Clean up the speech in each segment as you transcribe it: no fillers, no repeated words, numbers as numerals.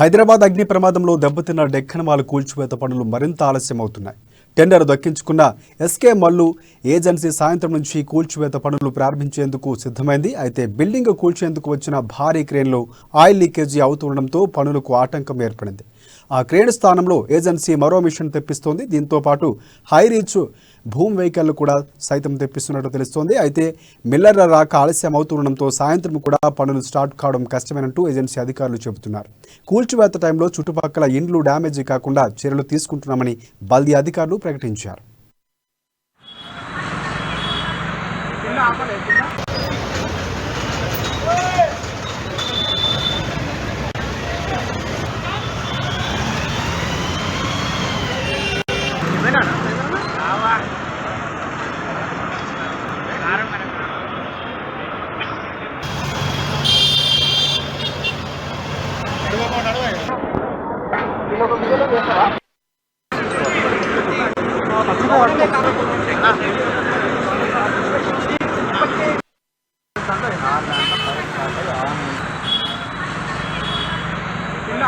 హైదరాబాద్ అగ్ని ప్రమాదంలో దెబ్బతిన్న డెక్కన్ మాల్ కూల్చివేత పనులు మరింత ఆలస్యమవుతున్నాయి. టెండర్ దక్కించుకున్న ఎస్కే మల్లు ఏజెన్సీ సాయంత్రం నుంచి కూల్చివేత పనులు ప్రారంభించేందుకు సిద్ధమైంది. అయితే బిల్డింగ్ కూల్చేందుకు వచ్చిన భారీ క్రేన్లో ఆయిల్ లీకేజీ అవుతుండడంతో పనులకు ఆటంకం ఏర్పడింది. ఆ క్రేన్ స్థానంలో ఏజెన్సీ మరో మిషన్ తెప్పిస్తోంది. దీంతో పాటు హై రీచ్ భూమి వెహికల్ కూడా సైతం తెప్పిస్తున్నట్టు తెలుస్తోంది. అయితే మిల్లర్ల రాక ఆలస్యం అవుతుండడంతో సాయంత్రం కూడా పనులు స్టార్ట్ కావడం కష్టమేనంటూ ఏజెన్సీ అధికారులు చెబుతున్నారు. కూల్చివేత టైంలో చుట్టుపక్కల ఇండ్లు డ్యామేజీ కాకుండా చర్యలు తీసుకుంటున్నామని బల్దీ అధికారులు ప్రకటించారు.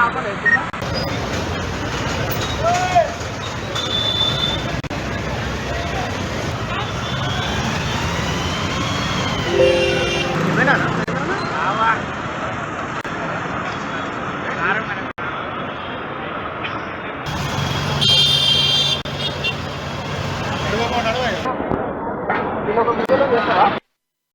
ఆపలేదు.